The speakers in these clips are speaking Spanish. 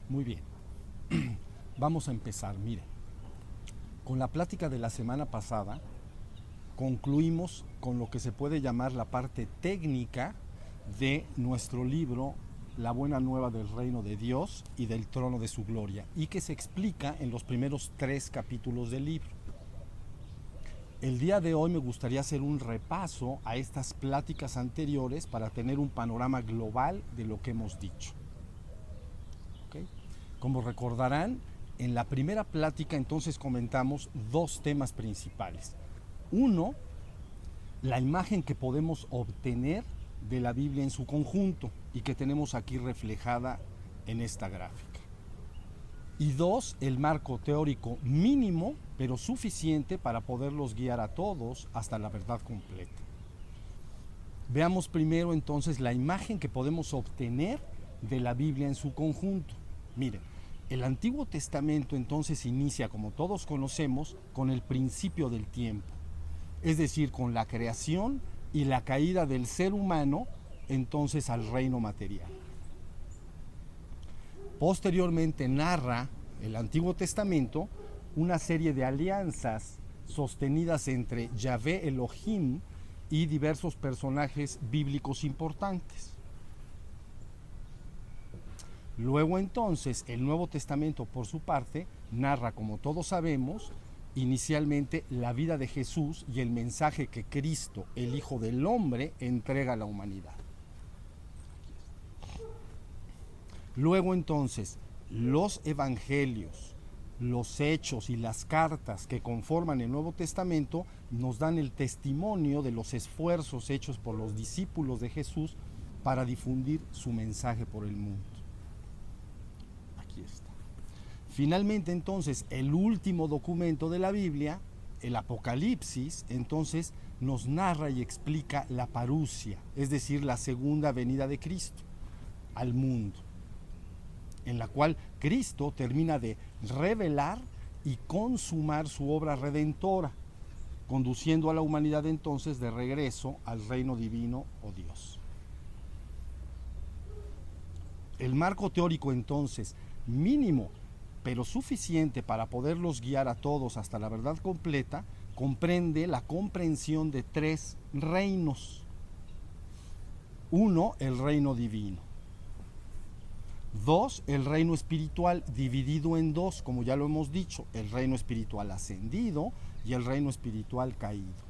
Muy bien, vamos a empezar. Mire, con la plática de la semana pasada concluimos con lo que se puede llamar la parte técnica de nuestro libro La Buena Nueva del Reino de Dios y del Trono de su Gloria, y que se explica en los primeros 3 capítulos del libro. El día de hoy me gustaría hacer un repaso a estas pláticas anteriores para tener un panorama global de lo que hemos dicho. ¿Okay? Como recordarán, en la primera plática entonces comentamos 2 temas principales. Uno, la imagen que podemos obtener de la Biblia en su conjunto y que tenemos aquí reflejada en esta gráfica. Y 2, el marco teórico mínimo, pero suficiente para poderlos guiar a todos hasta la verdad completa. Veamos primero entonces la imagen que podemos obtener de la Biblia en su conjunto. Miren, el Antiguo Testamento entonces inicia, como todos conocemos, con el principio del tiempo, es decir, con la creación y la caída del ser humano entonces al reino material. Posteriormente narra el Antiguo Testamento una serie de alianzas sostenidas entre Yahvé Elohim y diversos personajes bíblicos importantes. Luego entonces el Nuevo Testamento, por su parte, narra, como todos sabemos, inicialmente la vida de Jesús y el mensaje que Cristo, el Hijo del Hombre, entrega a la humanidad. Luego entonces, los evangelios, los hechos y las cartas que conforman el Nuevo Testamento nos dan el testimonio de los esfuerzos hechos por los discípulos de Jesús para difundir su mensaje por el mundo. Aquí está. Finalmente entonces, el último documento de la Biblia, el Apocalipsis, entonces nos narra y explica la parusia, es decir, la segunda venida de Cristo al mundo, en la cual Cristo termina de revelar y consumar su obra redentora, conduciendo a la humanidad entonces de regreso al reino divino o Dios. El marco teórico entonces mínimo pero suficiente para poderlos guiar a todos hasta la verdad completa, comprende la comprensión de 3 reinos. 1, el reino divino. 2, el reino espiritual, dividido en 2, como ya lo hemos dicho, el reino espiritual ascendido y el reino espiritual caído.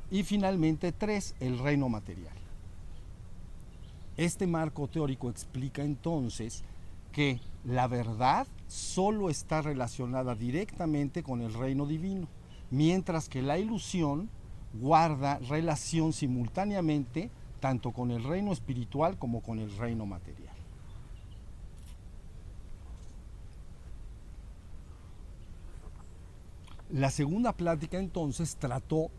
Y finalmente 3, el reino material. Este marco teórico explica entonces que la verdad solo está relacionada directamente con el reino divino, mientras que la ilusión guarda relación simultáneamente tanto con el reino espiritual como con el reino material. La segunda plática entonces trató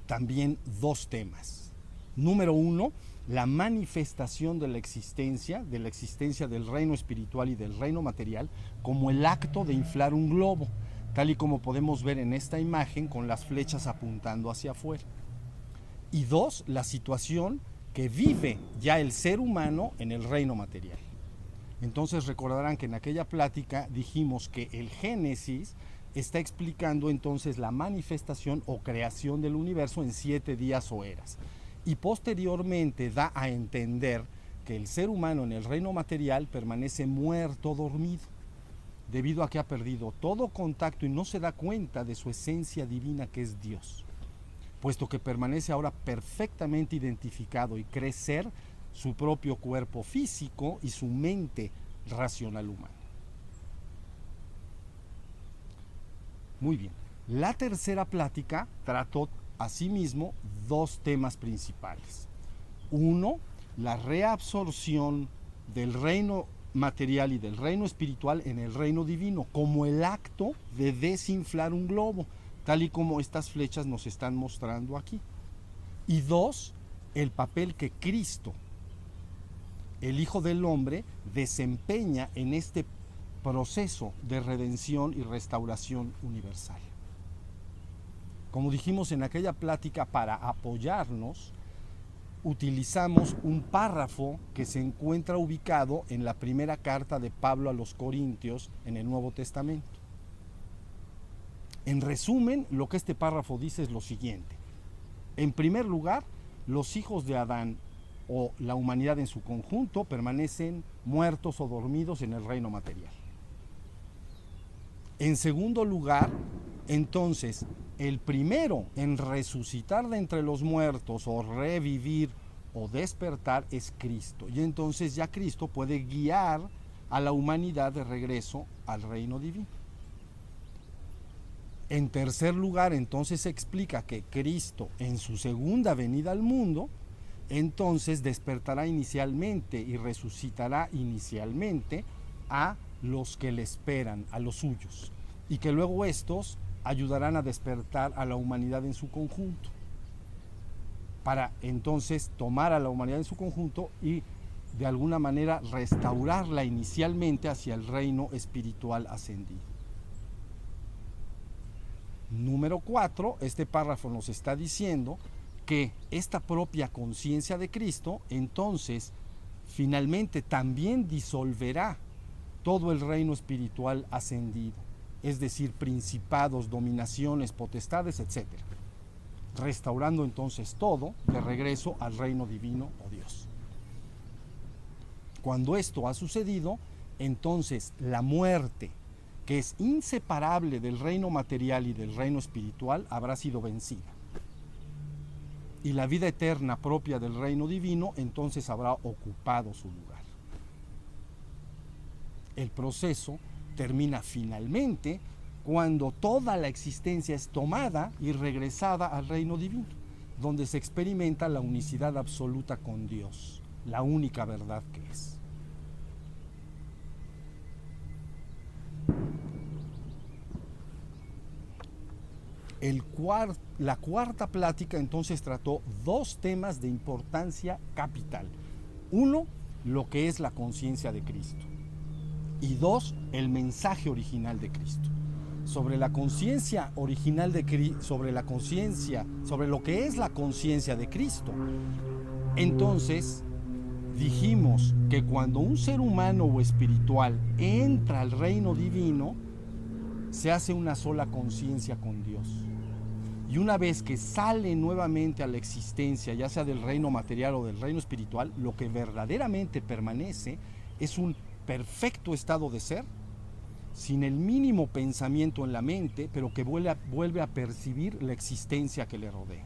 también 2 temas. Número 1, la manifestación de la existencia del reino espiritual y del reino material como el acto de inflar un globo, tal y como podemos ver en esta imagen con las flechas apuntando hacia afuera. Y 2, la situación que vive ya el ser humano en el reino material. Entonces recordarán que en aquella plática dijimos que el Génesis está explicando entonces la manifestación o creación del universo en 7 días o eras. Y posteriormente da a entender que el ser humano en el reino material permanece muerto, dormido, debido a que ha perdido todo contacto y no se da cuenta de su esencia divina, que es Dios, puesto que permanece ahora perfectamente identificado y cree ser su propio cuerpo físico y su mente racional humana. Muy bien, la tercera plática trató asimismo 2 temas principales. 1, la reabsorción del reino material y del reino espiritual en el reino divino, como el acto de desinflar un globo, tal y como estas flechas nos están mostrando aquí. Y 2, el papel que Cristo, el Hijo del Hombre, desempeña en este proceso de redención y restauración universal. Como dijimos en aquella plática, para apoyarnos utilizamos un párrafo que se encuentra ubicado en la primera carta de Pablo a los Corintios en el Nuevo Testamento. En resumen, lo que este párrafo dice es lo siguiente. En primer lugar, los hijos de Adán o la humanidad en su conjunto permanecen muertos o dormidos en el reino material. En segundo lugar, entonces, el primero en resucitar de entre los muertos o revivir o despertar es Cristo. Y entonces ya Cristo puede guiar a la humanidad de regreso al reino divino. En tercer lugar, entonces se explica que Cristo en su segunda venida al mundo, entonces despertará inicialmente y resucitará inicialmente a los que le esperan, a los suyos, y que luego estos ayudarán a despertar a la humanidad en su conjunto, para entonces tomar a la humanidad en su conjunto y de alguna manera restaurarla inicialmente hacia el reino espiritual ascendido. Número 4, este párrafo nos está diciendo que esta propia conciencia de Cristo entonces finalmente también disolverá todo el reino espiritual ascendido, es decir, principados, dominaciones, potestades, etc. Restaurando entonces todo de regreso al reino divino o Dios. Cuando esto ha sucedido, entonces la muerte, que es inseparable del reino material y del reino espiritual, habrá sido vencida. Y la vida eterna propia del reino divino entonces habrá ocupado su lugar. El proceso termina finalmente cuando toda la existencia es tomada y regresada al reino divino, donde se experimenta la unicidad absoluta con Dios, la única verdad que es. La cuarta plática entonces trató dos temas de importancia capital. Uno, lo que es la conciencia de Cristo. Y dos, el mensaje original de Cristo. Sobre la conciencia original de Cristo, sobre lo que es la conciencia de Cristo. Entonces, dijimos que cuando un ser humano o espiritual entra al reino divino, se hace una sola conciencia con Dios. Y una vez que sale nuevamente a la existencia, ya sea del reino material o del reino espiritual, lo que verdaderamente permanece es un perfecto estado de ser, sin el mínimo pensamiento en la mente, pero que vuelve a percibir la existencia que le rodea.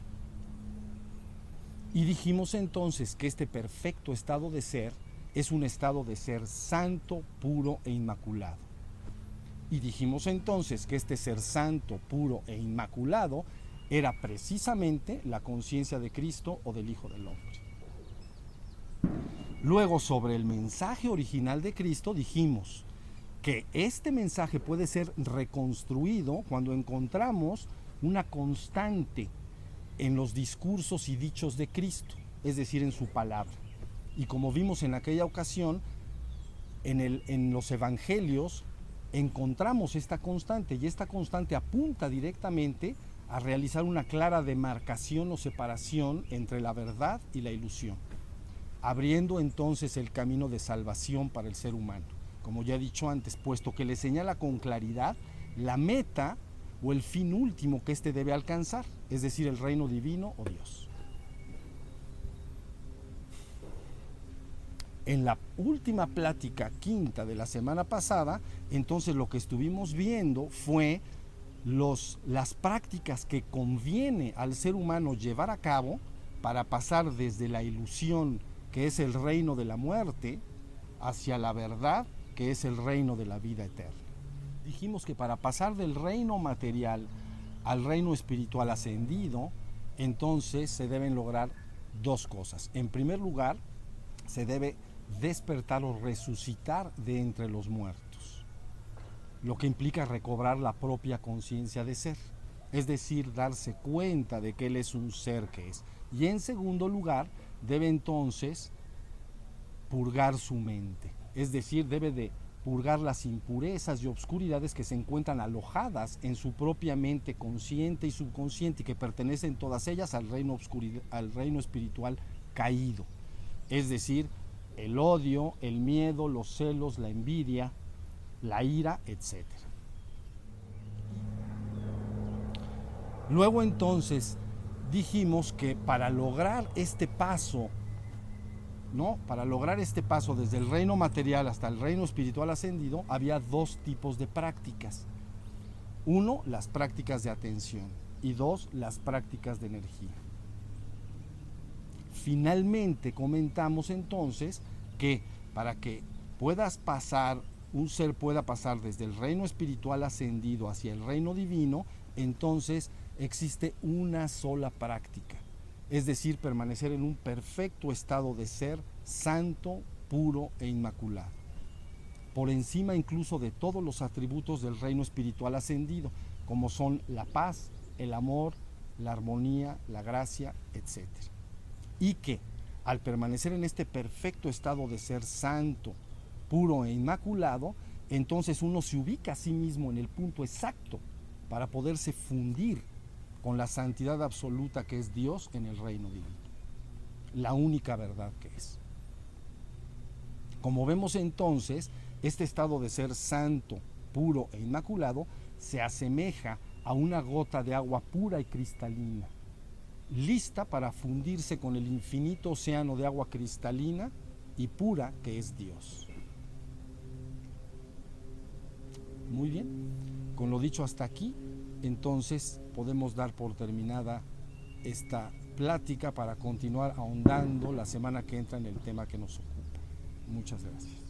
Y dijimos entonces que este perfecto estado de ser es un estado de ser santo, puro e inmaculado. Y dijimos entonces que este ser santo, puro e inmaculado era precisamente la conciencia de Cristo o del Hijo del Hombre. Luego, sobre el mensaje original de Cristo, dijimos que este mensaje puede ser reconstruido cuando encontramos una constante en los discursos y dichos de Cristo, es decir, en su palabra. Y como vimos en aquella ocasión, en los evangelios encontramos esta constante, y esta constante apunta directamente a realizar una clara demarcación o separación entre la verdad y la ilusión, abriendo entonces el camino de salvación para el ser humano, como ya he dicho antes, puesto que le señala con claridad la meta o el fin último que éste debe alcanzar, es decir, el reino divino o Dios. En la última plática quinta de la semana pasada, entonces lo que estuvimos viendo fue las prácticas que conviene al ser humano llevar a cabo para pasar desde la ilusión, que es el reino de la muerte, hacia la verdad, que es el reino de la vida eterna. Dijimos que para pasar del reino material al reino espiritual ascendido, entonces se deben lograr dos cosas. En primer lugar, se debe despertar o resucitar de entre los muertos, lo que implica recobrar la propia conciencia de ser, es decir, darse cuenta de que él es un ser que es. Y en segundo lugar, debe entonces purgar su mente, es decir, debe de purgar las impurezas y obscuridades que se encuentran alojadas en su propia mente consciente y subconsciente, y que pertenecen todas ellas al reino espiritual caído, es decir, el odio, el miedo, los celos, la envidia, la ira, etc. Luego entonces dijimos que para lograr este paso, ¿no? Para lograr este paso desde el reino material hasta el reino espiritual ascendido, había dos tipos de prácticas. Uno, las prácticas de atención, y dos, las prácticas de energía. Finalmente comentamos entonces que para que puedas pasar, un ser pueda pasar desde el reino espiritual ascendido hacia el reino divino, entonces existe una sola práctica, es decir, permanecer en un perfecto estado de ser santo, puro e inmaculado, por encima incluso de todos los atributos del reino espiritual ascendido, como son la paz, el amor, la armonía, la gracia, etc. Y que al permanecer en este perfecto estado de ser santo, puro e inmaculado, entonces uno se ubica a sí mismo en el punto exacto para poderse fundir con la santidad absoluta que es Dios en el reino divino, la única verdad que es. Como vemos entonces, este estado de ser santo, puro e inmaculado se asemeja a una gota de agua pura y cristalina, lista para fundirse con el infinito océano de agua cristalina y pura que es Dios. Muy bien, con lo dicho hasta aquí, entonces podemos dar por terminada esta plática para continuar ahondando la semana que entra en el tema que nos ocupa. Muchas gracias.